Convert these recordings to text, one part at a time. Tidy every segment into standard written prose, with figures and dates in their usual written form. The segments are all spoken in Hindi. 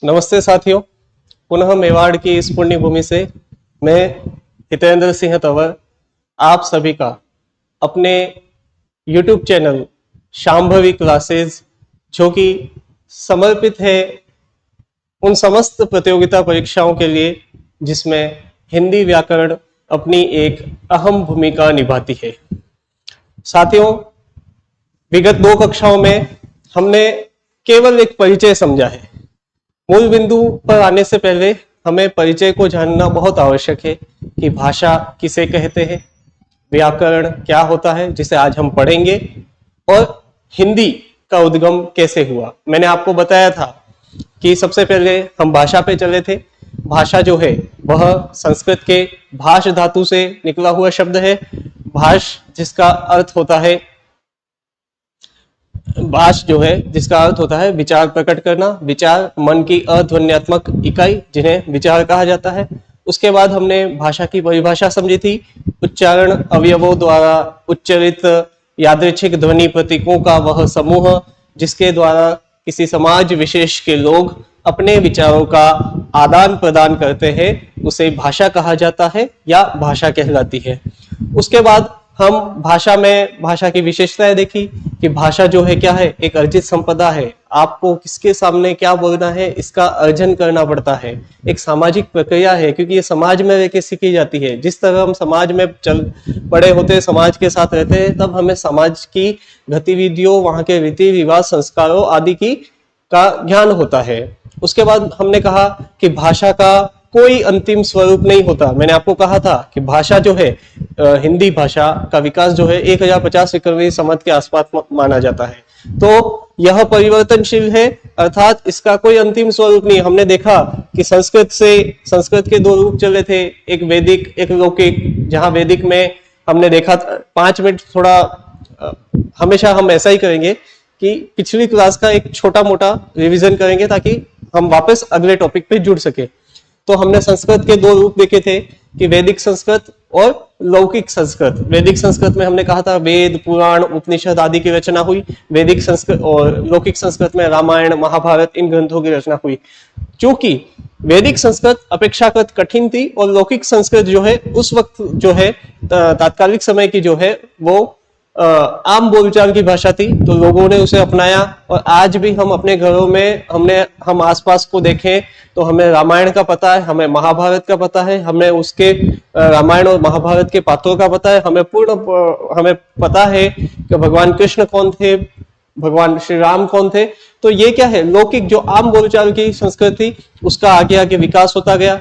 नमस्ते साथियों, पुनः मेवाड़ की इस पुण्य भूमि से मैं हितेंद्र सिंह तंवर आप सभी का अपने YouTube चैनल शांभवी क्लासेस, जो कि समर्पित है उन समस्त प्रतियोगिता परीक्षाओं के लिए जिसमें हिंदी व्याकरण अपनी एक अहम भूमिका निभाती है। साथियों, विगत 2 कक्षाओं में हमने केवल एक परिचय समझा है। मूल बिंदु पर आने से पहले हमें परिचय को जानना बहुत आवश्यक है कि भाषा किसे कहते हैं, व्याकरण क्या होता है जिसे आज हम पढ़ेंगे, और हिंदी का उद्गम कैसे हुआ। मैंने आपको बताया था कि सबसे पहले हम भाषा पे चले थे। भाषा जो है वह संस्कृत के भाष धातु से निकला हुआ शब्द है। भाष जिसका अर्थ होता है भाष जो है जिसका अर्थ होता है विचार प्रकट करना, विचार मन की अध्वन्यात्मक इकाई जिन्हें विचार कहा जाता है। उसके बाद हमने भाषा की परिभाषा समझी थी, उच्चारण अवयवों द्वारा उच्चरित यादृच्छिक ध्वनि प्रतीकों का वह समूह जिसके द्वारा किसी समाज विशेष के लोग अपने विचारों का आदान प्रदान करते हैं, उसे भाषा कहा जाता है या भाषा कहलाती है। उसके बाद हम भाषा की विशेषताएं देखी कि भाषा जो है क्या है, एक अर्जित संपदा है। आपको किसके सामने क्या बोलना है इसका अर्जन करना पड़ता है। एक सामाजिक प्रक्रिया है, क्योंकि ये समाज में रह के सीखी जाती है। जिस तरह हम समाज में बड़े होते हैं, समाज के साथ रहते हैं, तब हमें समाज की गतिविधियों, वहां के रीति रिवाज, संस्कारों आदि का ज्ञान होता है। उसके बाद हमने कहा कि भाषा का कोई अंतिम स्वरूप नहीं होता। मैंने आपको कहा था कि भाषा जो है, हिंदी भाषा का विकास जो है 1050 ईस्वी संवत के आसपास माना जाता है। तो यह परिवर्तनशील है, अर्थात इसका कोई अंतिम स्वरूप नहीं। हमने देखा कि संस्कृत के 2 रूप चले थे, एक वैदिक एक लौकिक। जहां वैदिक में हमने देखा 5 मिनट थोड़ा हमेशा हम ऐसा ही करेंगे कि पिछली क्लास का एक छोटा मोटा रिवीजन करेंगे ताकि हम वापस अगले टॉपिक पे जुड़ सके। तो हमने संस्कृत के 2 रूप देखे थे कि वैदिक संस्कृत और लौकिक संस्कृत। वैदिक संस्कृत में हमने कहा था वेद, पुराण, उपनिषद आदि की रचना हुई। वैदिक संस्कृत और लौकिक संस्कृत में रामायण, महाभारत, इन ग्रंथों की रचना हुई। क्योंकि वैदिक संस्कृत अपेक्षाकृत कठिन थी और लौकिक संस्कृत जो है उस वक्त जो है तात्कालिक समय की जो है वो आम बोलचाल की भाषा थी, तो लोगों ने उसे अपनाया। और आज भी हम अपने घरों में हम आसपास को देखें तो हमें रामायण का पता है, हमें महाभारत का पता है, हमें उसके रामायण और महाभारत के पात्रों का पता है, हमें पता है कि भगवान कृष्ण कौन थे, भगवान श्री राम कौन थे। तो ये क्या है, लौकिक जो आम बोलचाल की संस्कृति, उसका आगे आगे विकास होता गया।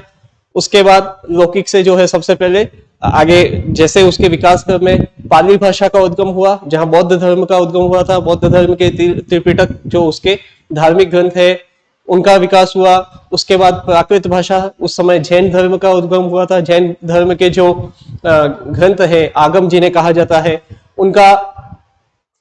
उसके बाद लौकिक से जो है सबसे पहले आगे जैसे उसके विकास क्रम में पाली भाषा का उद्गम हुआ, जहां बौद्ध धर्म का उद्गम हुआ था। बौद्ध धर्म के त्रिपिटक जो उसके धार्मिक ग्रंथ है उनका विकास हुआ। उसके बाद प्राकृत भाषा, उस समय जैन धर्म का उद्गम हुआ था। जैन धर्म के जो ग्रंथ है, आगम जिन्हें कहा जाता है, उनका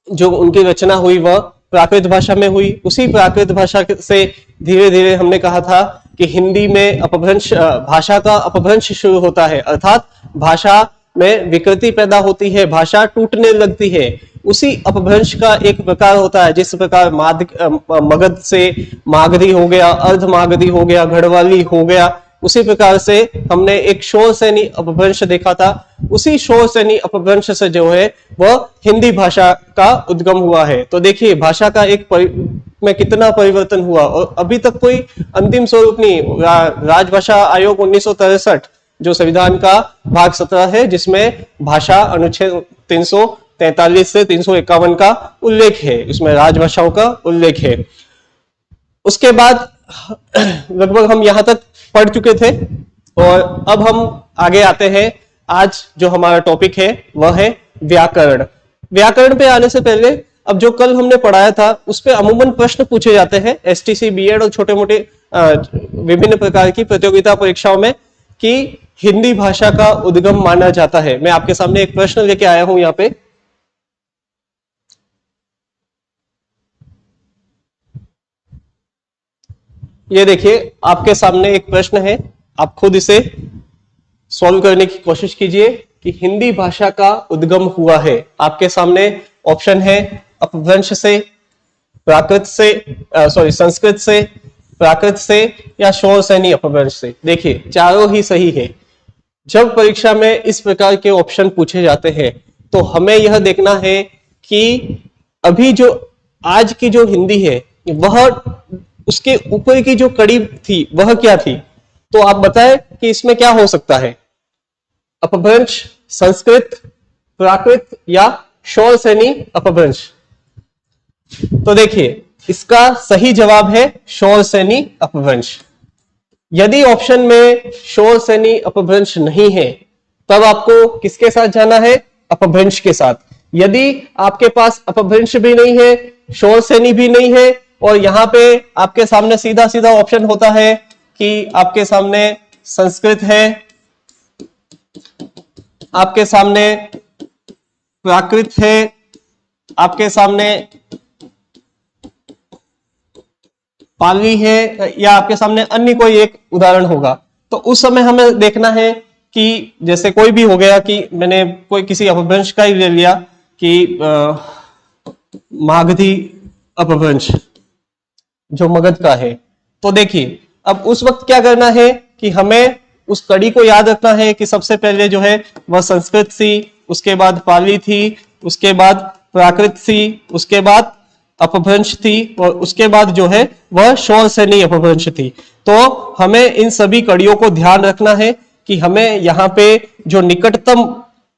जो उनकी रचना हुई वह प्राकृत भाषा में हुई। उसी प्राकृत भाषा से धीरे धीरे हमने कहा था कि हिंदी में अपभ्रंश, भाषा का अपभ्रंश शुरू होता है, अर्थात भाषा में विकृति पैदा होती है, भाषा टूटने लगती है। उसी अपभ्रंश का एक प्रकार होता है, जिस प्रकार मगध से मागधी हो गया, अर्ध मागधी हो गया, घड़वाली हो गया, उसी प्रकार से हमने एक शोर सैनी अपभ्रंश देखा था। उसी शोर सैनी अपभ्रंश से जो है वह हिंदी भाषा का उद्गम हुआ है। तो देखिए भाषा का में कितना परिवर्तन हुआ, और अभी तक कोई अंतिम स्वरूप नहीं। राजभाषा आयोग 1963 जो संविधान का भाग 17 है, जिसमें भाषा अनुच्छेद 343 से 351 का उल्लेख है, इसमें राजभाषाओं का उल्लेख है। उसके बाद लगभग हम यहां तक पढ़ चुके थे, और अब हम आगे आते हैं। आज जो हमारा टॉपिक है वह है व्याकरण। व्याकरण पे आने से पहले अब जो कल हमने पढ़ाया था उस पे अमूमन प्रश्न पूछे जाते हैं एसटीसी, बीएड और छोटे मोटे विभिन्न प्रकार की प्रतियोगिता परीक्षाओं में, कि हिंदी भाषा का उद्गम माना जाता है। मैं आपके सामने एक प्रश्न लेके आया हूं यहाँ पे। ये देखिए आपके सामने एक प्रश्न है, आप खुद इसे सॉल्व करने की कोशिश कीजिए कि हिंदी भाषा का उद्गम हुआ है। आपके सामने ऑप्शन है अपभ्रंश से, प्राकृत से संस्कृत से, प्राकृत से या शौर सैनी अपभ्रंश से। देखिए चारों ही सही है। जब परीक्षा में इस प्रकार के ऑप्शन पूछे जाते हैं तो हमें यह देखना है कि अभी जो आज की जो हिंदी है वह उसके ऊपर की जो कड़ी थी वह क्या थी। तो आप बताएं कि इसमें क्या हो सकता है, अपभ्रंश, संस्कृत, प्राकृत या शौर सैनी अपभ्रंश। तो देखिए इसका सही जवाब है शौर सैनी अपभ्रंश। यदि ऑप्शन में शौर सैनी अपभ्रंश नहीं है तब आपको किसके साथ जाना है, अपभ्रंश के साथ। यदि आपके पास अपभ्रंश भी नहीं है, शौर सैनी भी नहीं है और यहां पे आपके सामने सीधा सीधा ऑप्शन होता है कि आपके सामने संस्कृत है, आपके सामने प्राकृत है, आपके सामने पाली है या आपके सामने अन्य कोई एक उदाहरण होगा, तो उस समय हमें देखना है कि जैसे कोई भी हो गया कि मैंने कोई किसी अपभ्रंश का ही ले लिया कि मागधी अपभ्रंश जो मगध का है। तो देखिए अब उस वक्त क्या करना है कि हमें उस कड़ी को याद रखना है कि सबसे पहले जो है वह संस्कृत थी, उसके बाद पाली थी, उसके बाद प्राकृत थी, उसके बाद अपभ्रंश थी और उसके बाद जो है वह शौर सैनी अपभ्रंश थी। तो हमें इन सभी कड़ियों को ध्यान रखना है कि हमें यहाँ पे जो निकटतम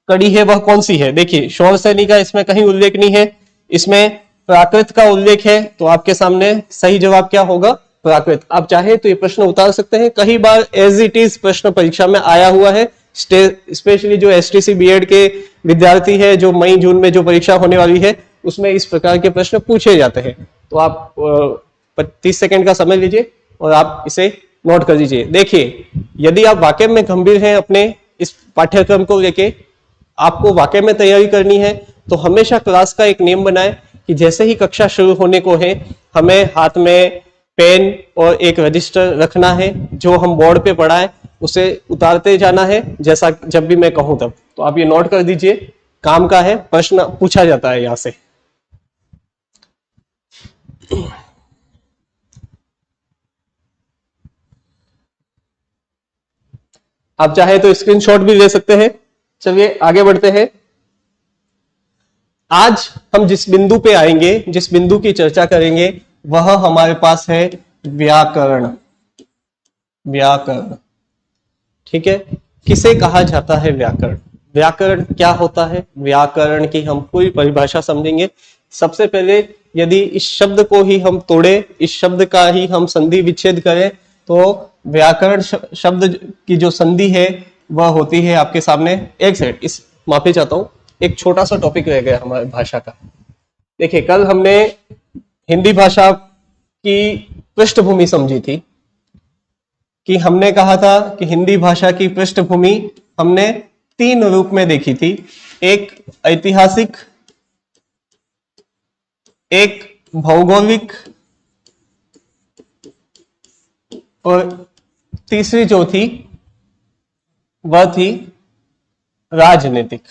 कड़ी है वह कौन सी है। देखिए शौर सैनी का इसमें कहीं उल्लेख नहीं है, इसमें प्राकृत का उल्लेख है, तो आपके सामने सही जवाब क्या होगा, प्राकृत। आप चाहे तो ये प्रश्न उतार सकते हैं, कई बार एज इट इज प्रश्न परीक्षा में आया हुआ है। स्पेशली जो एसटीसी बीएड के विद्यार्थी है, जो मई जून में जो परीक्षा होने वाली है उसमें इस प्रकार के प्रश्न पूछे जाते हैं। तो आप 30 सेकंड का समय लीजिए और आप इसे नोट कर दीजिए। देखिए यदि आप वाकई में गंभीर हैं अपने इस पाठ्यक्रम को लेके, आपको वाकई में तैयारी करनी है, तो हमेशा क्लास का एक नियम बनाएं कि जैसे ही कक्षा शुरू होने को है हमें हाथ में पेन और एक रजिस्टर रखना है, जो हम बोर्ड पे पढ़ाएं उसे उतारते जाना है जैसा जब भी मैं कहूं तब। तो आप ये नोट कर दीजिए, काम का है, प्रश्न पूछा जाता है यहां से। आप चाहे तो स्क्रीनशॉट भी ले सकते हैं। चलिए आगे बढ़ते हैं। आज हम जिस बिंदु पे आएंगे, जिस बिंदु की चर्चा करेंगे वह हमारे पास है व्याकरण। व्याकरण, ठीक है। किसे कहा जाता है व्याकरण, व्याकरण क्या होता है, व्याकरण की हम पूरी परिभाषा समझेंगे। सबसे पहले यदि इस शब्द को ही हम तोड़े, इस शब्द का ही हम संधि विच्छेद करें, तो व्याकरण शब्द की जो संधि है वह होती है आपके सामने। एक सेकंड, इस माफी चाहता हूं, एक छोटा सा टॉपिक रह गया हमारी भाषा का। देखिए कल हमने हिंदी भाषा की पृष्ठभूमि समझी थी कि हमने कहा था कि हिंदी भाषा की पृष्ठभूमि हमने 3 रूप में देखी थी, एक ऐतिहासिक, एक भौगोलिक और तीसरी जो थी वह थी राजनीतिक।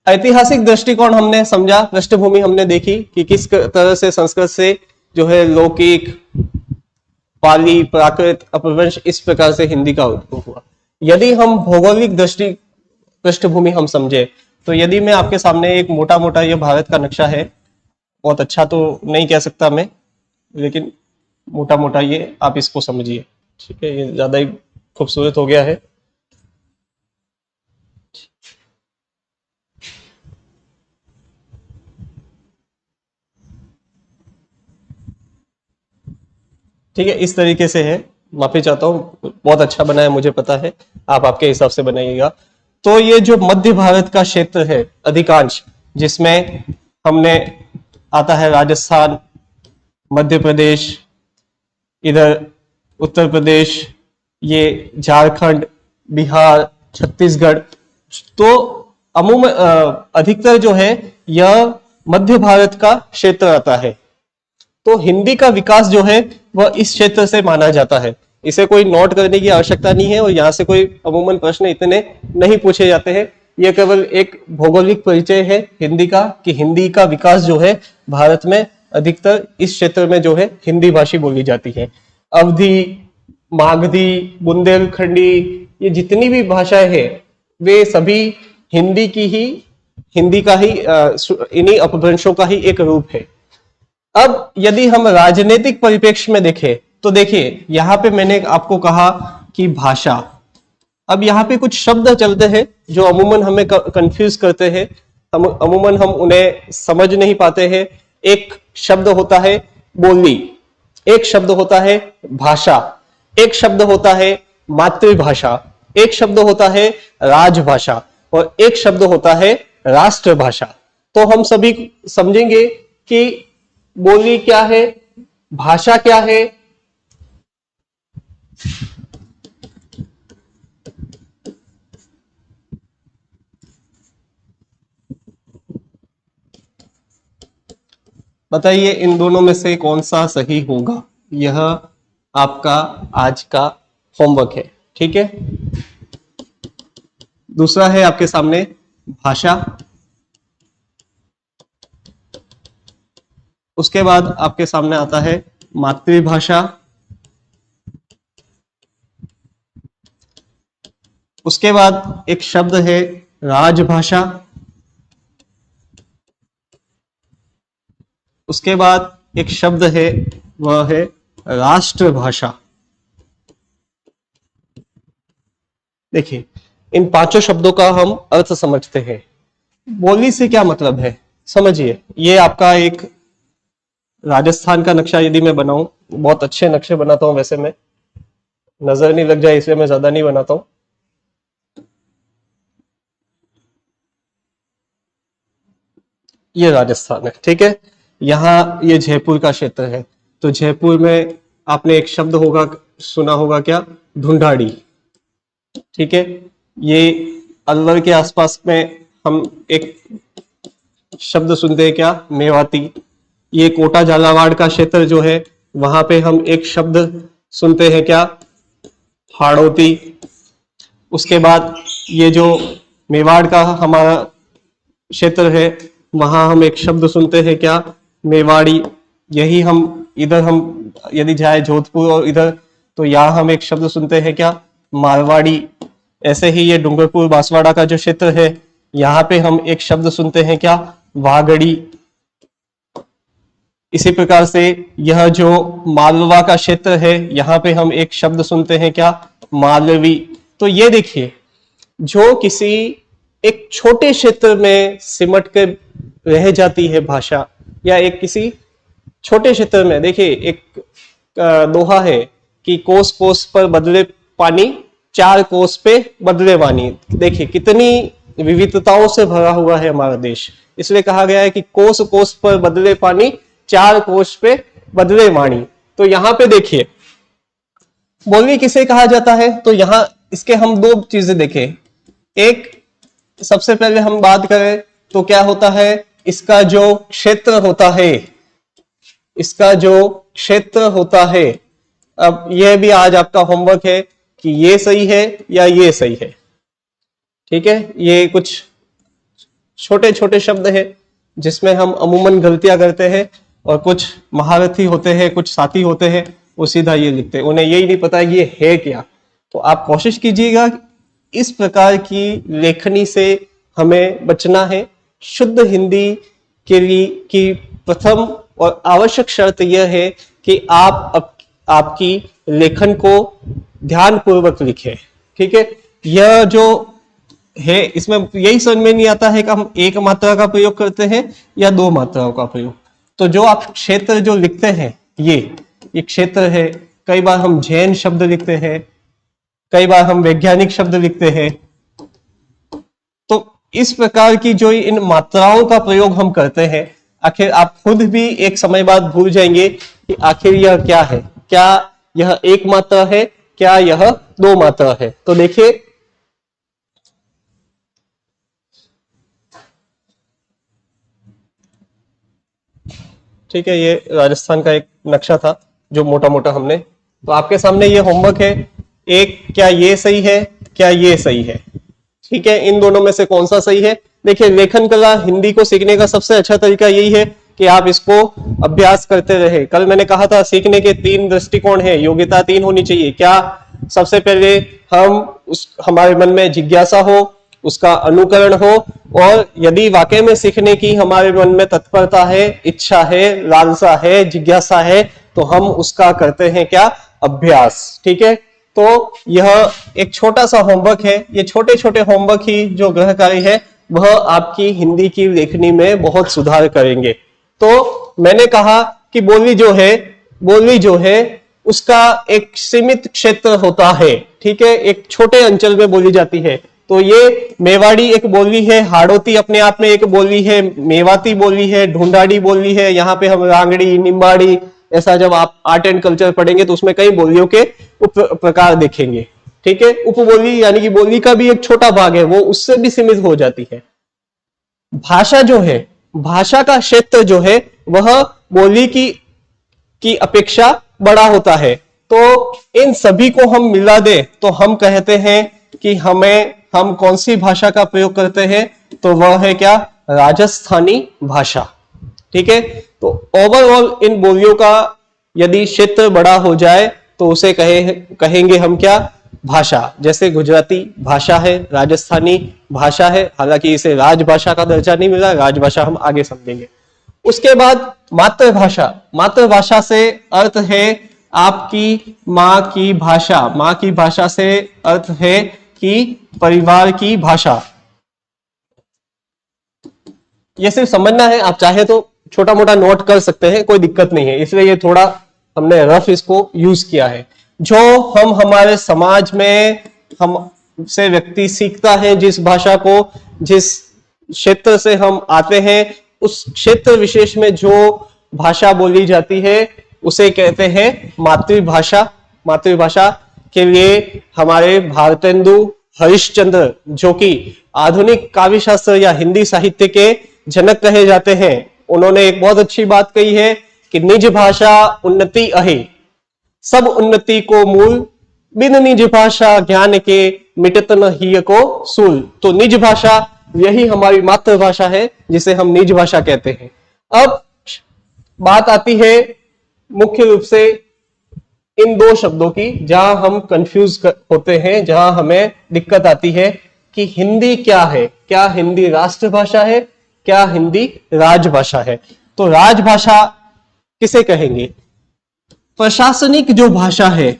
ऐतिहासिक दृष्टिकोण हमने समझा, पृष्ठभूमि हमने देखी कि किस तरह से संस्कृत से जो है लौकिक, पाली, प्राकृत, अपभ्रंश, इस प्रकार से हिंदी का उद्भव हुआ। यदि हम भौगोलिक पृष्ठभूमि हम समझे, तो यदि मैं आपके सामने एक मोटा मोटा ये भारत का नक्शा है, बहुत अच्छा तो नहीं कह सकता मैं, लेकिन मोटा मोटा ये आप इसको समझिए, ठीक है। ये ज्यादा ही खूबसूरत हो गया है। ठीक है, इस तरीके से है, माफी चाहता हूँ, बहुत अच्छा बना है, मुझे पता है, आप आपके हिसाब से बनाइएगा। तो ये जो मध्य भारत का क्षेत्र है अधिकांश, जिसमें हमने आता है राजस्थान, मध्य प्रदेश, इधर उत्तर प्रदेश, ये झारखंड, बिहार, छत्तीसगढ़, तो अमूमन अधिकतर जो है यह मध्य भारत का क्षेत्र आता है। तो हिंदी का विकास जो है वह इस क्षेत्र से माना जाता है। इसे कोई नोट करने की आवश्यकता नहीं है और यहाँ से कोई अमूमन प्रश्न इतने नहीं पूछे जाते हैं। ये केवल एक भौगोलिक परिचय है हिंदी का, कि हिंदी का विकास जो है भारत में अधिकतर इस क्षेत्र में जो है हिंदी भाषी बोली जाती है। अवधी, मागधी, बुंदेलखंडी, ये जितनी भी भाषाएं हैं वे सभी हिंदी की ही, हिंदी का ही इन्हीं अपभ्रंशों का ही एक रूप है। अब यदि हम राजनीतिक परिप्रेक्ष्य में देखें तो देखिए यहां पे मैंने आपको कहा कि भाषा, अब यहाँ पे कुछ शब्द चलते हैं जो अमूमन हमें कंफ्यूज करते हैं, अमूमन हम उन्हें समझ नहीं पाते हैं। एक शब्द होता है बोली, एक शब्द होता है भाषा, एक शब्द होता है मातृभाषा, एक शब्द होता है राजभाषा और एक शब्द होता है राष्ट्रभाषा। तो हम सभी समझेंगे कि बोली क्या है, भाषा क्या है, बताइए इन दोनों में से कौन सा सही होगा। यह आपका आज का होमवर्क है, ठीक है। दूसरा है आपके सामने भाषा, उसके बाद आपके सामने आता है मातृभाषा, उसके बाद एक शब्द है राजभाषा, उसके बाद एक शब्द है वह है राष्ट्रभाषा। देखिए इन पांचों शब्दों का हम अर्थ समझते हैं। बोली से क्या मतलब है समझिए। ये आपका एक राजस्थान का नक्शा यदि मैं बनाऊं, बहुत अच्छे नक्शे बनाता हूं वैसे मैं, नजर नहीं लग जाए इसलिए मैं ज्यादा नहीं बनाता हूं। ये राजस्थान है, ठीक है। यहाँ ये जयपुर का क्षेत्र है, तो जयपुर में आपने एक शब्द होगा, सुना होगा क्या, ढूंढाड़ी, ठीक है। ये अलवर के आसपास में हम एक शब्द सुनते हैं क्या, मेवाती। ये कोटा झालावाड़ का क्षेत्र जो है वहां पे हम एक शब्द सुनते हैं क्या, हाड़ौती। उसके बाद ये जो मेवाड़ का हमारा क्षेत्र है वहां हम एक शब्द सुनते हैं क्या, मेवाड़ी। यही हम इधर हम यदि जाए जोधपुर और इधर, तो यहाँ हम एक शब्द सुनते हैं क्या, मारवाड़ी। ऐसे ही ये डूंगरपुर बांसवाड़ा का जो क्षेत्र है यहाँ पे हम एक शब्द सुनते हैं क्या, वागड़ी। इसी प्रकार से यह जो मालवा का क्षेत्र है यहाँ पे हम एक शब्द सुनते हैं क्या, मालवी। तो ये देखिए जो किसी एक छोटे क्षेत्र में सिमट कर रह जाती है भाषा, या एक किसी छोटे क्षेत्र में, देखिए एक दोहा है कि कोस कोस पर बदले पानी, चार कोस पे बदले वाणी। देखिए कितनी विविधताओं से भरा हुआ है हमारा देश, इसलिए कहा गया है कि कोस कोस पर बदले पानी, चार कोस पे बदले वाणी। तो यहाँ पे देखिए बोली किसे कहा जाता है, तो यहाँ इसके हम दो चीजें देखें। एक सबसे पहले हम बात करें तो क्या होता है, इसका जो क्षेत्र होता है, इसका जो क्षेत्र होता है। अब यह भी आज आपका होमवर्क है कि ये सही है या ये सही है, ठीक है। ये कुछ छोटे छोटे शब्द है जिसमें हम अमूमन गलतियां करते हैं, और कुछ महारथी होते हैं, कुछ साथी होते हैं, वो सीधा ये लिखते हैं, उन्हें यही नहीं पता है कि ये है क्या। तो आप कोशिश कीजिएगा, इस प्रकार की लेखनी से हमें बचना है। शुद्ध हिंदी के लिए की प्रथम और आवश्यक शर्त यह है कि आपकी लेखन को ध्यान पूर्वक लिखें, ठीक है। यह जो है इसमें यही समझ में नहीं आता है कि हम एक मात्रा का प्रयोग करते हैं या दो मात्राओं का प्रयोग। तो जो आप क्षेत्र जो लिखते हैं ये क्षेत्र है, कई बार हम जैन शब्द लिखते हैं, कई बार हम वैज्ञानिक शब्द लिखते हैं। तो इस प्रकार की जो इन मात्राओं का प्रयोग हम करते हैं, आखिर आप खुद भी एक समय बाद भूल जाएंगे कि आखिर यह क्या है, क्या यह एक मात्रा है, क्या यह दो मात्रा है। तो देखिए ठीक है, ये राजस्थान का एक नक्शा था जो मोटा मोटा हमने, तो आपके सामने ये होमवर्क है। एक, क्या ये सही है, क्या ये सही है, ठीक है, इन दोनों में से कौन सा सही है? देखिए, लेखन कला हिंदी को सीखने का सबसे अच्छा तरीका यही है कि आप इसको अभ्यास करते रहे। कल मैंने कहा था सीखने के 3 दृष्टिकोण है, योग्यता 3 होनी चाहिए। क्या? सबसे पहले हमारे मन में जिज्ञासा हो, उसका अनुकरण हो, और यदि वाकई में सीखने की हमारे मन में तत्परता है, इच्छा है, लालसा है, जिज्ञासा है, तो हम उसका करते हैं क्या? अभ्यास। ठीक है, तो यह एक छोटा सा होमवर्क है। ये छोटे छोटे होमवर्क ही जो गृहकार्य है वह आपकी हिंदी की लेखनी में बहुत सुधार करेंगे। तो मैंने कहा कि बोली जो है उसका एक सीमित क्षेत्र होता है। ठीक है, एक छोटे अंचल में बोली जाती है। तो ये मेवाड़ी एक बोली है, हाड़ौती अपने आप में एक बोली है, मेवाती बोली है, ढूंढाड़ी बोली है, यहाँ पे हम रांगड़ी, निम्बाड़ी, ऐसा जब आप आर्ट एंड कल्चर पढ़ेंगे तो उसमें कई बोलियों के उप प्रकार देखेंगे। ठीक है, उपबोली यानी कि बोली का भी एक छोटा भाग है, वो उससे भी सीमित हो जाती है। भाषा जो है, भाषा का क्षेत्र जो है वह बोली की अपेक्षा बड़ा होता है। तो इन सभी को हम मिला दे तो हम कहते हैं कि हम कौन सी भाषा का प्रयोग करते हैं? तो वह है क्या? राजस्थानी भाषा। ठीक है, तो ओवरऑल इन बोलियों का यदि क्षेत्र बड़ा हो जाए तो उसे कहेंगे हम क्या? भाषा। जैसे गुजराती भाषा है, राजस्थानी भाषा है, हालांकि इसे राजभाषा का दर्जा नहीं मिला, राजभाषा हम आगे समझेंगे। उसके बाद मातृभाषा। मातृभाषा से अर्थ है आपकी माँ की भाषा। माँ की भाषा से अर्थ है कि परिवार की भाषा। ये सिर्फ समझना है, आप चाहे तो छोटा मोटा नोट कर सकते हैं, कोई दिक्कत नहीं है। इसलिए ये थोड़ा हमने रफ इसको यूज किया है। जो हम हमारे समाज में हमसे व्यक्ति सीखता है जिस भाषा को, जिस क्षेत्र से हम आते हैं, उस क्षेत्र विशेष में जो भाषा बोली जाती है उसे कहते हैं मातृभाषा। मातृभाषा के लिए हमारे भारतेंदु हरिश्चंद्र, जो कि आधुनिक काव्य शास्त्र या हिंदी साहित्य के जनक कहे जाते हैं, उन्होंने एक बहुत अच्छी बात कही है कि निज भाषा उन्नति अहे, सब उन्नति को मूल, बिन निज भाषा ज्ञान के मिटत न हिय को सूल। तो निज भाषा यही हमारी मातृभाषा है जिसे हम निज भाषा कहते हैं। अब बात आती है मुख्य रूप से इन 2 शब्दों की, जहां हम कंफ्यूज होते हैं, जहां हमें दिक्कत आती है कि हिंदी क्या है? क्या हिंदी राष्ट्रभाषा है? क्या हिंदी राजभाषा है? तो राजभाषा किसे कहेंगे? प्रशासनिक जो भाषा है,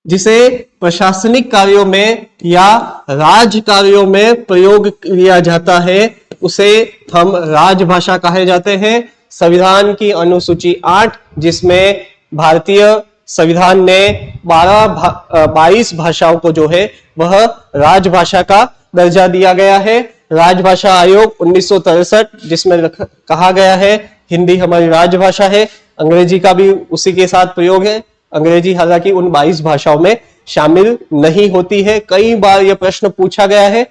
जिसे प्रशासनिक कार्यों में या राज कार्यों में प्रयोग किया जाता है, उसे हम राजभाषा कहे जाते हैं। संविधान की अनुसूची 8, जिसमें भारतीय संविधान ने 22 भाषाओं को जो है वह राजभाषा का दर्जा दिया गया है। राजभाषा आयोग 1963, जिसमें कहा गया है हिंदी हमारी राजभाषा है। अंग्रेजी का भी उसी के साथ प्रयोग है। अंग्रेजी हालांकि उन 22 भाषाओं में शामिल नहीं होती है। कई बार यह प्रश्न पूछा गया है,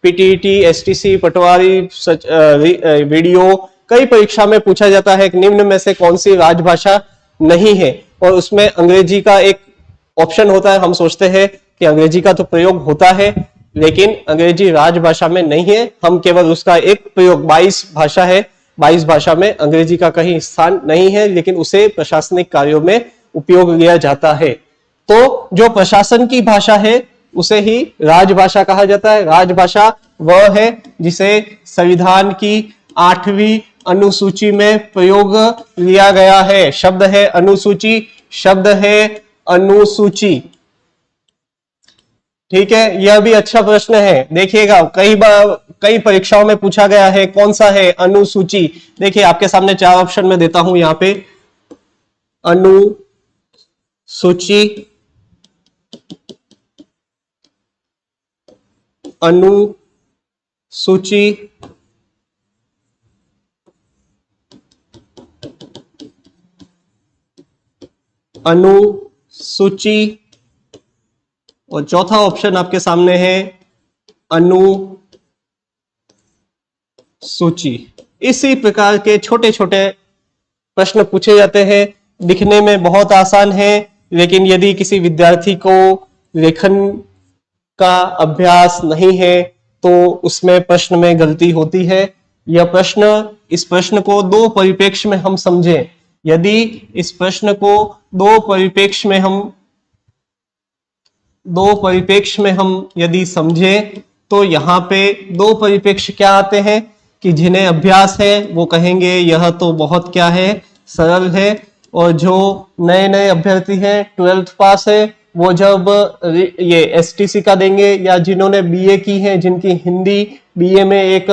पीटीईटी, एसटीसी, पटवारी, वीडियो, कई परीक्षा में पूछा जाता है कि निम्न में से कौन सी राजभाषा नहीं है, और उसमें अंग्रेजी का एक ऑप्शन होता है। हम सोचते हैं कि अंग्रेजी का तो प्रयोग होता है, लेकिन अंग्रेजी राजभाषा में नहीं है। हम केवल उसका एक प्रयोग, 22 भाषा है, 22 भाषा में अंग्रेजी का कहीं स्थान नहीं है, लेकिन उसे प्रशासनिक कार्यों में उपयोग लिया जाता है। तो जो प्रशासन की भाषा है उसे ही राजभाषा कहा जाता है। राजभाषा वह है जिसे संविधान की 8वीं अनुसूची में प्रयोग लिया गया है। शब्द है अनुसूची, शब्द है अनुसूची। ठीक है, यह भी अच्छा प्रश्न है। देखिएगा, कई परीक्षाओं में पूछा गया है कौन सा है अनुसूची। देखिए, आपके सामने 4 ऑप्शन में देता हूं यहाँ पे। अनुसूची, अनुसूची, अनुसूची, और चौथा ऑप्शन आपके सामने है अनुसूची। इसी प्रकार के छोटे छोटे प्रश्न पूछे जाते हैं। दिखने में बहुत आसान है, लेकिन यदि किसी विद्यार्थी को लेखन का अभ्यास नहीं है तो उसमें प्रश्न में गलती होती है। यह इस प्रश्न को दो परिप्रेक्ष्य में हम समझें। यदि इस प्रश्न को दो परिप्रेक्ष्य में हम यदि समझें तो यहाँ पे दो परिप्रेक्ष्य क्या आते हैं कि जिन्हें अभ्यास है वो कहेंगे यह तो बहुत क्या है, सरल है। और जो नए नए अभ्यर्थी हैं, 12th पास है, वो जब ये एसटीसी का देंगे, या जिन्होंने बीए की है, जिनकी हिंदी बीए में एक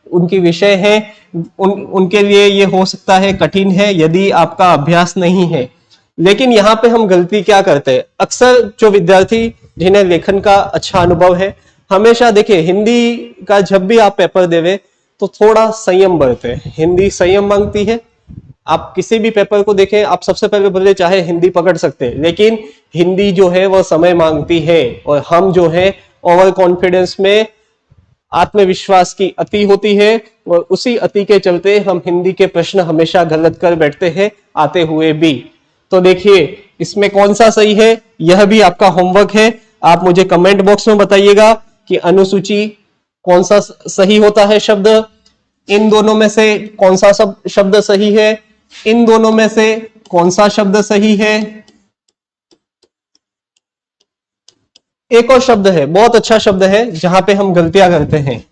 उनकी विषय है, उनके लिए ये हो सकता है कठिन है यदि आपका अभ्यास नहीं है। लेकिन यहाँ पे हम गलती क्या करते हैं, अक्सर जो विद्यार्थी जिन्हें लेखन का अच्छा अनुभव है, हमेशा देखिए हिंदी का जब भी आप पेपर देवे तो थोड़ा संयम बरते। हिंदी संयम मांगती है। आप किसी भी पेपर को देखें, आप सबसे पहले बोले चाहे हिंदी पकड़ सकते हैं, लेकिन हिंदी जो है वह समय मांगती है। और हम जो है ओवर कॉन्फिडेंस में, आत्मविश्वास की अति होती है, और उसी अति के चलते हम हिंदी के प्रश्न हमेशा गलत कर बैठते हैं आते हुए भी। तो देखिए इसमें कौन सा सही है, यह भी आपका होमवर्क है। आप मुझे कमेंट बॉक्स में बताइएगा कि अनुसूची कौन सा सही होता है शब्द, इन दोनों में से कौन सा शब्द सही है, इन दोनों में से कौन सा शब्द सही है। एक और शब्द है, बहुत अच्छा शब्द है, जहां पे हम गलतियां करते हैं।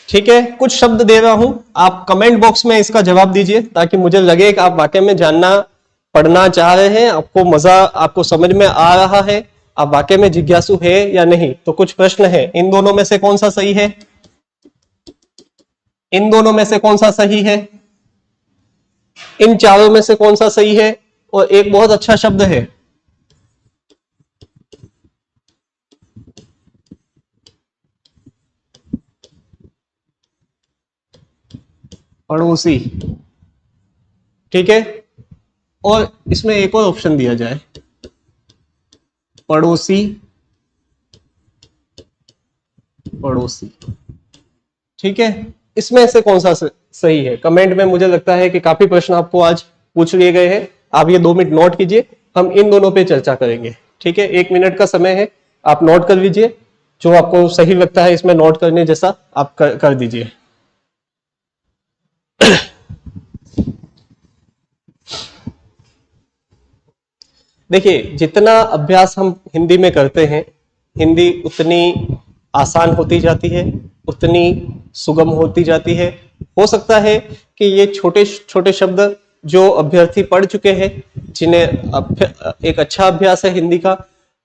ठीक है, कुछ शब्द दे रहा हूं, आप कमेंट बॉक्स में इसका जवाब दीजिए ताकि मुझे लगे कि आप वाकई में जानना पढ़ना चाह रहे हैं, आपको मजा, आपको समझ में आ रहा है, आप वाकई में जिज्ञासु है या नहीं। तो कुछ प्रश्न है, इन दोनों में से कौन सा सही है, इन दोनों में से कौन सा सही है, इन चारों में से कौन सा सही है। और एक बहुत अच्छा शब्द है पड़ोसी। ठीक है, और इसमें एक और ऑप्शन दिया जाए, पड़ोसी, पड़ोसी। ठीक है, इसमें से कौन सा सही है, कमेंट में। मुझे लगता है कि काफी प्रश्न आपको आज पूछ लिए गए हैं, आप ये 2 मिनट नोट कीजिए, हम इन दोनों पे चर्चा करेंगे। ठीक है, 1 मिनट का समय है, आप नोट कर लीजिए, जो आपको सही लगता है इसमें नोट करने जैसा आप कर दीजिए। देखिए जितना अभ्यास हम हिंदी में करते हैं, हिंदी उतनी आसान होती जाती है, उतनी सुगम होती जाती है। हो सकता है कि ये छोटे छोटे शब्द जो अभ्यर्थी पढ़ चुके हैं, जिन्हें एक अच्छा अभ्यास है हिंदी का,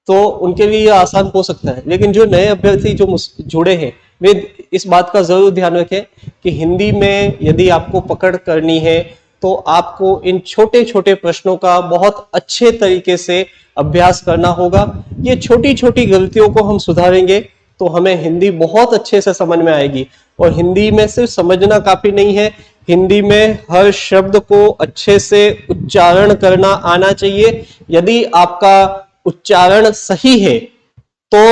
तो उनके लिए आसान हो सकता है। लेकिन जो नए अभ्यर्थी जो जुड़े हैं, वे इस बात का जरूर ध्यान रखें कि हिंदी में यदि आपको पकड़ करनी है तो आपको इन छोटे छोटे प्रश्नों का बहुत अच्छे तरीके से अभ्यास करना होगा। ये छोटी छोटी गलतियों को हम सुधारेंगे तो हमें हिंदी बहुत अच्छे से समझ में आएगी। और हिंदी में सिर्फ समझना काफी नहीं है, हिंदी में हर शब्द को अच्छे से उच्चारण करना आना चाहिए। यदि आपका उच्चारण सही है तो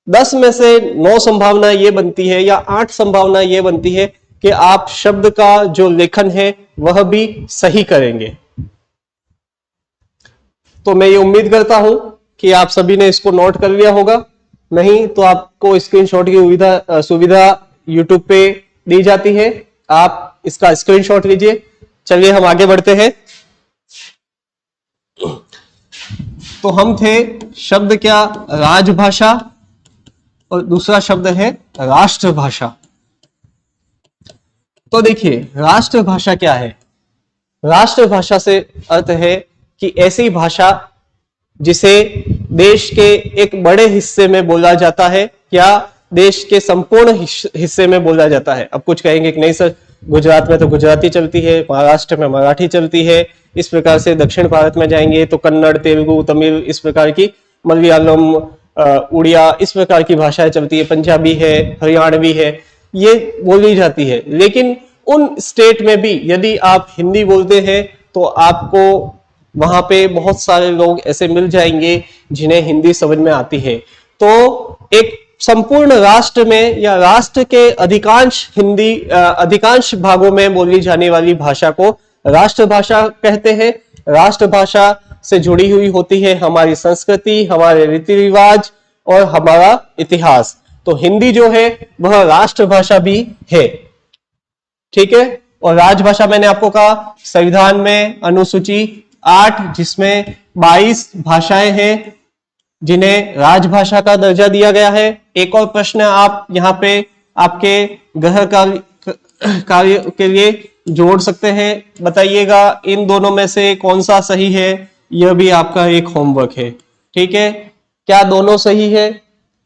10 में से 9 संभावना ये बनती है, या 8 संभावना ये बनती है कि आप शब्द का जो लेखन है वह भी सही करेंगे। तो मैं ये उम्मीद करता हूं कि आप सभी ने इसको नोट कर लिया होगा। नहीं तो आपको स्क्रीनशॉट की सुविधा YouTube पे दी जाती है, आप इसका स्क्रीनशॉट लीजिए। चलिए हम आगे बढ़ते हैं। तो हम थे शब्द क्या, राजभाषा, और दूसरा शब्द है राष्ट्रभाषा। तो देखिए राष्ट्रभाषा क्या है, राष्ट्रभाषा से अर्थ है कि ऐसी भाषा जिसे देश के एक बड़े हिस्से में बोला जाता है या देश के संपूर्ण हिस्से में बोला जाता है। अब कुछ कहेंगे कि नहीं सर, गुजरात में तो गुजराती चलती है, महाराष्ट्र में मराठी चलती है, इस प्रकार से दक्षिण भारत में जाएंगे तो कन्नड़, तेलुगु, तमिल, इस प्रकार की, मलयालम, उड़िया, इस प्रकार की भाषाएं चलती है, पंजाबी है, हरियाणवी है, ये बोली जाती है। लेकिन उन स्टेट में भी यदि आप हिंदी बोलते हैं तो आपको वहां पे बहुत सारे लोग ऐसे मिल जाएंगे जिन्हें हिंदी समझ में आती है। तो एक संपूर्ण राष्ट्र में या राष्ट्र के अधिकांश भागों में बोली जाने वाली भाषा को राष्ट्रभाषा कहते हैं। राष्ट्रभाषा से जुड़ी हुई होती है हमारी संस्कृति, हमारे रीति रिवाज और हमारा इतिहास। तो हिंदी जो है वह राष्ट्रभाषा भी है, ठीक है। और राजभाषा मैंने आपको कहा संविधान में अनुसूची 8 जिसमें 22 भाषाएं हैं जिन्हें राजभाषा का दर्जा दिया गया है। एक और प्रश्न आप यहाँ पे आपके गृह कार्य के लिए जोड़ सकते हैं, बताइएगा इन दोनों में से कौन सा सही है। यह भी आपका एक होमवर्क है, ठीक है। क्या दोनों सही है,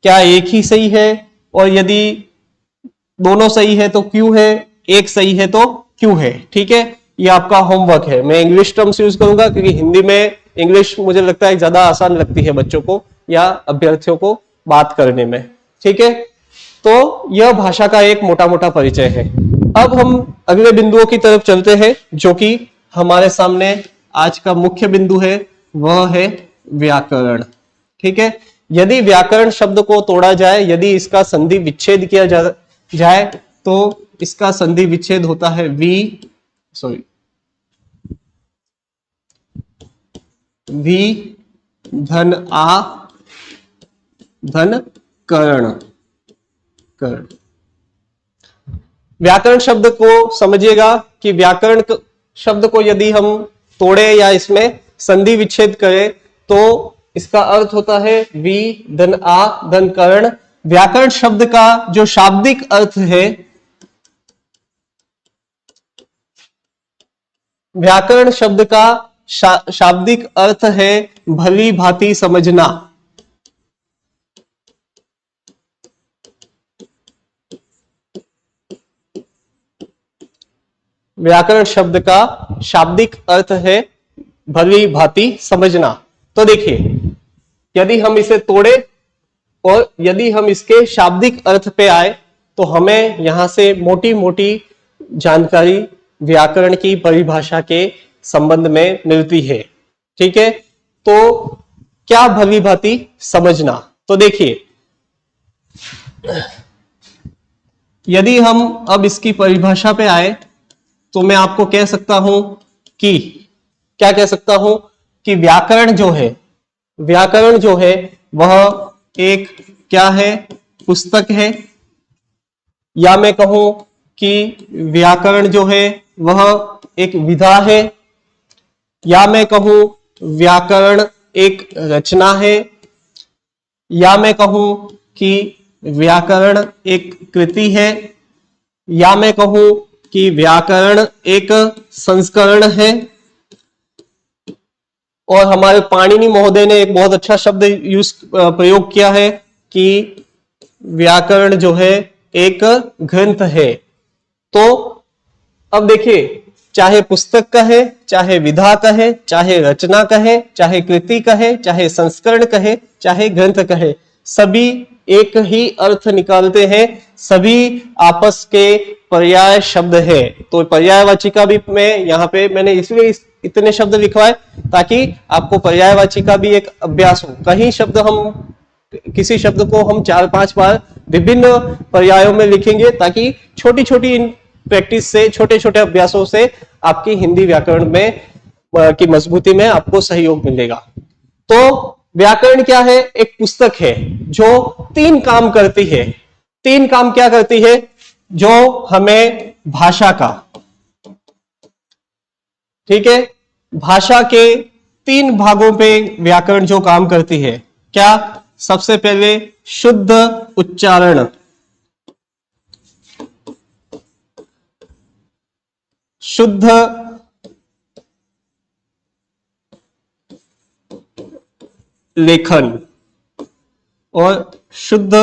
क्या एक ही सही है, और यदि दोनों सही है तो क्यों है, एक सही है तो क्यों है, ठीक है। ये आपका होमवर्क है। मैं इंग्लिश टर्म्स यूज करूंगा क्योंकि हिंदी में इंग्लिश मुझे लगता है ज्यादा आसान लगती है बच्चों को या अभ्यर्थियों को बात करने में, ठीक है। तो यह भाषा का एक मोटा मोटा परिचय है। अब हम अगले बिंदुओं की तरफ चलते हैं जो कि हमारे सामने आज का मुख्य बिंदु है, वह है व्याकरण, ठीक है। यदि व्याकरण शब्द को तोड़ा जाए, यदि इसका संधि विच्छेद किया जाए तो इसका संधि विच्छेद होता है वी धन आ धन कर्ण। व्याकरण शब्द को समझिएगा कि व्याकरण शब्द को यदि हम तोड़े या इसमें संधि विच्छेद करें तो इसका अर्थ होता है वी धन आ धन कर्ण। व्याकरण शब्द का जो शाब्दिक अर्थ है, व्याकरण शब्द का शाब्दिक अर्थ है भली भांति समझना। व्याकरण शब्द का शाब्दिक अर्थ है भली भांति समझना। तो देखिए, यदि हम इसे तोड़े और यदि हम इसके शाब्दिक अर्थ पे आए तो हमें यहां से मोटी मोटी जानकारी व्याकरण की परिभाषा के संबंध में मिलती है, ठीक है। तो क्या भली भांति समझना, तो देखिए यदि हम अब इसकी परिभाषा पे आए तो मैं आपको कह सकता हूं कि क्या कह सकता हूं कि व्याकरण जो है वह एक क्या है, पुस्तक है। या मैं कहूं कि व्याकरण जो है वह एक विधा है, या मैं कहूं व्याकरण एक रचना है, या मैं कहूं कि व्याकरण एक कृति है, या मैं कहूं कि व्याकरण एक संस्करण है। और हमारे पाणिनि महोदय ने एक बहुत अच्छा शब्द प्रयोग किया है कि व्याकरण जो है एक ग्रंथ है। तो अब देखिए, चाहे पुस्तक कहे, चाहे विधा कहे, चाहे रचना कहे, चाहे कृति कहे, चाहे संस्करण कहे, चाहे ग्रंथ कहे, सभी एक ही अर्थ निकालते हैं, सभी आपस के पर्याय शब्द है। तो पर्यायवाची का भी मैं यहाँ पे मैंने इसलिए इतने शब्द लिखवाए ताकि आपको पर्यायवाची का भी एक अभ्यास हो। कहीं शब्द किसी शब्द को हम 4-5 बार विभिन्न पर्यायों में लिखेंगे ताकि छोटी छोटी प्रैक्टिस से, छोटे छोटे अभ्यासों से आपकी हिंदी व्याकरण में की मजबूती में आपको सहयोग मिलेगा। तो व्याकरण क्या है, एक पुस्तक है जो 3 काम करती है। 3 काम क्या करती है, जो हमें भाषा का, ठीक है, भाषा के 3 भागों पे व्याकरण जो काम करती है। क्या, सबसे पहले शुद्ध उच्चारण, शुद्ध लेखन और शुद्ध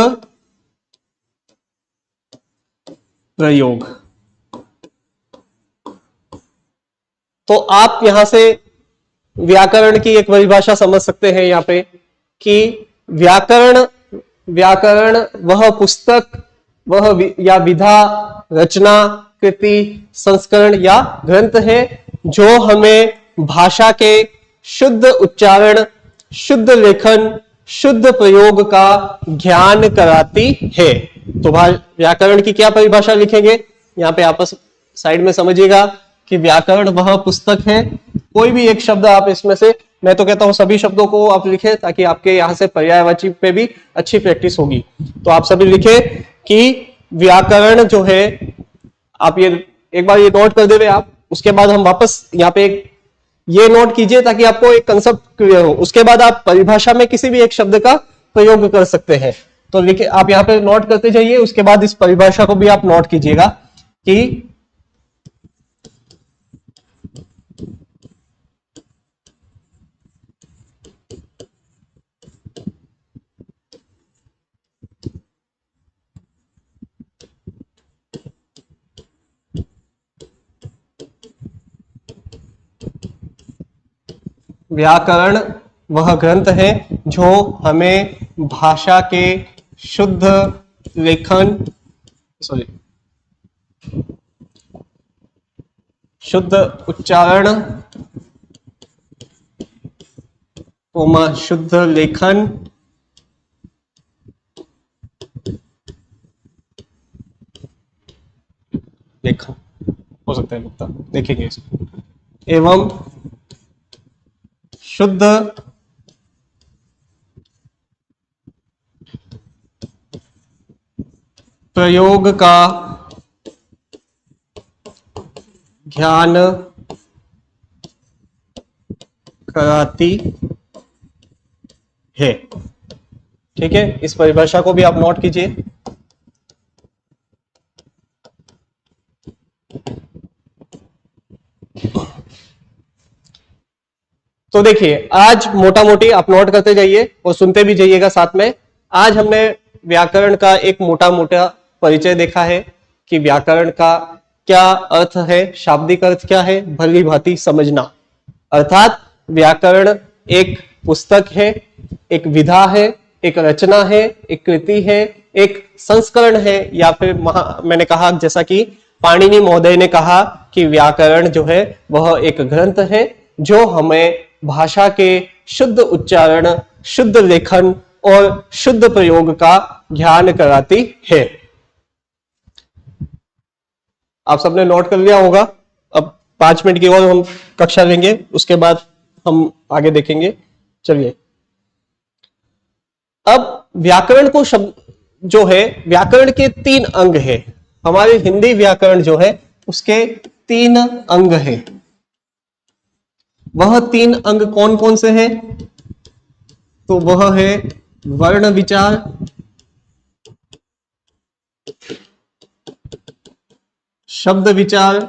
प्रयोग। तो आप यहां से व्याकरण की एक परिभाषा समझ सकते हैं यहाँ पे कि व्याकरण वह पुस्तक, वह या विधा, रचना, कृति, संस्करण या ग्रंथ है जो हमें भाषा के शुद्ध उच्चारण, शुद्ध लेखन, शुद्ध प्रयोग का ज्ञान कराती है। तो व्याकरण की क्या परिभाषा लिखेंगे, यहाँ पे आपस साइड में समझिएगा कि व्याकरण वह पुस्तक है। कोई भी एक शब्द आप इसमें से, मैं तो कहता हूं सभी शब्दों को आप लिखें ताकि आपके यहां से पर्यायवाची पे भी अच्छी प्रैक्टिस होगी। तो आप सभी लिखे कि व्याकरण जो है, आप ये एक बार ये नोट कर देवे आप, उसके बाद हम वापस यहाँ पे ये नोट कीजिए ताकि आपको एक कंसेप्ट क्लियर हो। उसके बाद आप परिभाषा में किसी भी एक शब्द का प्रयोग कर सकते हैं। तो लिखे आप यहाँ पे नोट करते जाइए, उसके बाद इस परिभाषा को भी आप नोट कीजिएगा कि व्याकरण वह ग्रंथ है जो हमें भाषा के शुद्ध लेखन, शुद्ध उच्चारण, शुद्ध लेखन, लेखन हो सकता है लगता, देखेंगे इसको, एवं शुद्ध प्रयोग का ज्ञान कराती है। ठीक है, इस परिभाषा को भी आप नोट कीजिए। तो देखिए, आज मोटा मोटी आप नोट करते जाइए और सुनते भी जाइएगा साथ में। आज हमने व्याकरण का एक मोटा मोटा परिचय देखा है कि व्याकरण का क्या अर्थ है, शाब्दिक अर्थ क्या है, भली भांति समझना। अर्थात व्याकरण एक पुस्तक है, एक विधा है, एक रचना है, एक कृति है, एक संस्करण है, या फिर मैंने कहा जैसा कि पाणिनि महोदय ने कहा कि व्याकरण जो है वह एक ग्रंथ है जो हमें भाषा के शुद्ध उच्चारण, शुद्ध लेखन और शुद्ध प्रयोग का ज्ञान कराती है। आप सबने नोट कर लिया होगा। अब 5 मिनट की और हम कक्षा लेंगे, उसके बाद हम आगे देखेंगे। चलिए, अब व्याकरण को शब्द जो है, व्याकरण के 3 अंग है। हमारे हिंदी व्याकरण जो है उसके 3 अंग है। वह 3 अंग कौन कौन से हैं? तो वह है वर्ण विचार, शब्द विचार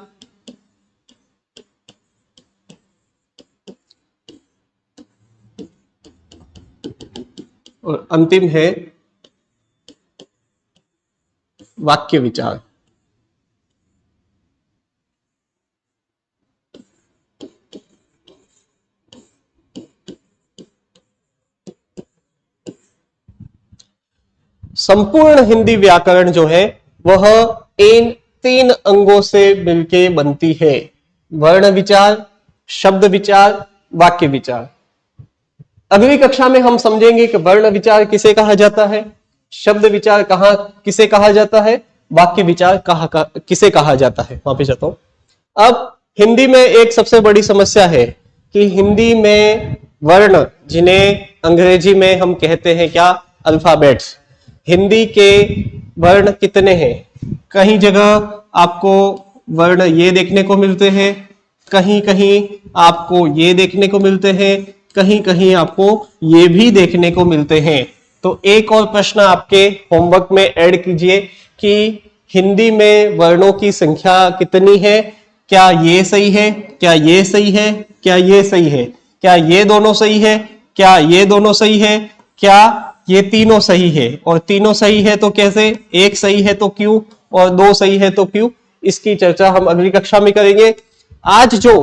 और अंतिम है वाक्य विचार। संपूर्ण हिंदी व्याकरण जो है वह इन 3 अंगों से मिलके बनती है। वर्ण विचार, शब्द विचार, वाक्य विचार। अगली कक्षा में हम समझेंगे कि वर्ण विचार किसे कहा जाता है, शब्द विचार किसे कहा जाता है, वाक्य विचार किसे कहा जाता है। वापस जाता हूं। अब हिंदी में एक सबसे बड़ी समस्या है कि हिंदी में वर्ण, जिन्हें अंग्रेजी में हम कहते हैं क्या, अल्फाबेट्स, हिंदी के वर्ण कितने हैं? कहीं जगह आपको वर्ण ये देखने को मिलते हैं, कहीं कहीं आपको ये देखने को मिलते हैं, कहीं कहीं आपको ये भी देखने को मिलते हैं। तो एक और प्रश्न आपके होमवर्क में ऐड कीजिए कि हिंदी में वर्णों की संख्या कितनी है? क्या ये सही है, क्या ये सही है, क्या ये सही है, क्या ये दोनों सही है, क्या ये दोनों सही है, क्या ये तीनों सही है? और तीनों सही है तो कैसे, एक सही है तो क्यों, और 2 सही है तो क्यों? इसकी चर्चा हम अगली कक्षा में करेंगे। आज जो,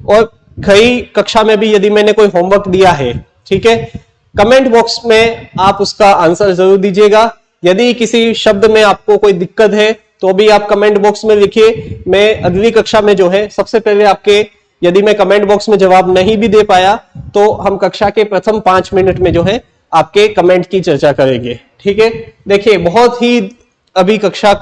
और गई कक्षा में भी यदि मैंने कोई होमवर्क दिया है, ठीक है, कमेंट बॉक्स में आप उसका आंसर जरूर दीजिएगा। यदि किसी शब्द में आपको कोई दिक्कत है तो भी आप कमेंट बॉक्स में लिखिए। मैं अगली कक्षा में जो है सबसे पहले आपके यदि मैं कमेंट बॉक्स में जवाब नहीं भी दे पाया तो हम कक्षा के प्रथम 5 मिनट में जो है आपके कमेंट की चर्चा करेंगे। ठीक है, देखिए बहुत ही अभी कक्षा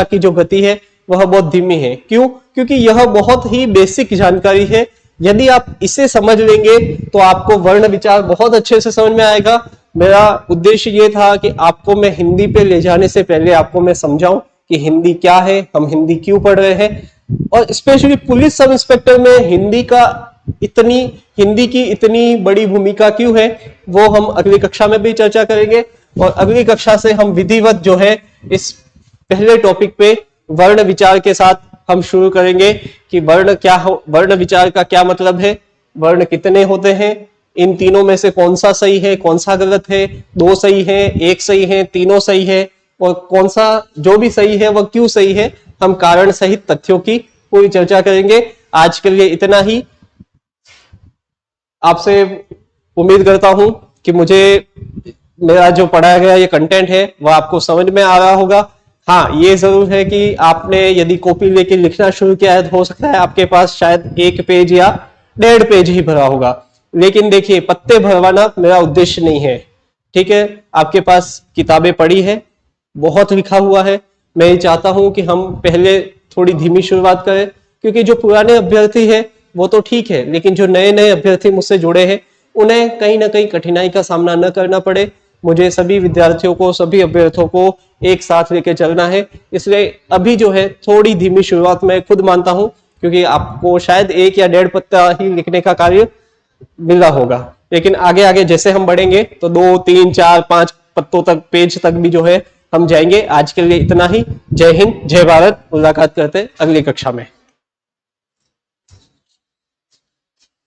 की जो गति है वह बहुत धीमी है। क्यों? क्योंकि यह बहुत ही बेसिक जानकारी है। यदि आप इसे समझ लेंगे तो आपको वर्ण विचार बहुत अच्छे से समझ में आएगा। मेरा उद्देश्य ये था कि आपको मैं हिंदी पे ले जाने से पहले आपको मैं समझाऊं कि हिंदी क्या है, हम हिंदी क्यों पढ़ रहे हैं, और स्पेशली पुलिस सब इंस्पेक्टर में हिंदी की इतनी बड़ी भूमिका क्यों है, वो हम अगली कक्षा में भी चर्चा करेंगे। और अगली कक्षा से हम विधिवत जो है इस पहले टॉपिक पे वर्ण विचार के साथ हम शुरू करेंगे कि वर्ण विचार का क्या मतलब है, वर्ण कितने होते हैं, इन तीनों में से कौन सा सही है, कौन सा गलत है, 2 सही है, 1 सही है, तीनों सही है, और कौन सा जो भी सही है वह क्यों सही है, हम कारण सहित तथ्यों की पूरी चर्चा करेंगे। आज के लिए इतना ही। आपसे उम्मीद करता हूं कि मेरा जो पढ़ाया गया ये कंटेंट है वह आपको समझ में आ रहा होगा। हाँ, ये जरूर है कि आपने यदि कॉपी लेके लिखना शुरू किया है तो हो सकता है आपके पास शायद 1 पेज या 1.5 पेज ही भरा होगा, लेकिन देखिए पत्ते भरवाना मेरा उद्देश्य नहीं है। ठीक है, आपके पास किताबें पड़ी है, बहुत लिखा हुआ है। मैं ये चाहता हूं कि हम पहले थोड़ी धीमी शुरुआत करें, क्योंकि जो पुराने अभ्यर्थी है वो तो ठीक है, लेकिन जो नए अभ्यर्थी मुझसे जुड़े हैं उन्हें कहीं ना कहीं कठिनाई का सामना न करना पड़े। मुझे सभी विद्यार्थियों को, सभी अभ्यर्थियों को एक साथ लेके चलना है, इसलिए अभी जो है थोड़ी धीमी शुरुआत मैं खुद मानता हूं, क्योंकि आपको शायद 1 या 1.5 पत्ता ही लिखने का कार्य मिला होगा, लेकिन आगे आगे जैसे हम बढ़ेंगे तो 2, 3, 4, 5 पत्तों तक, पेज तक भी जो है हम जाएंगे। आज के लिए इतना ही। जय हिंद, जय भारत। मुलाकात करते हैं अगली कक्षा में।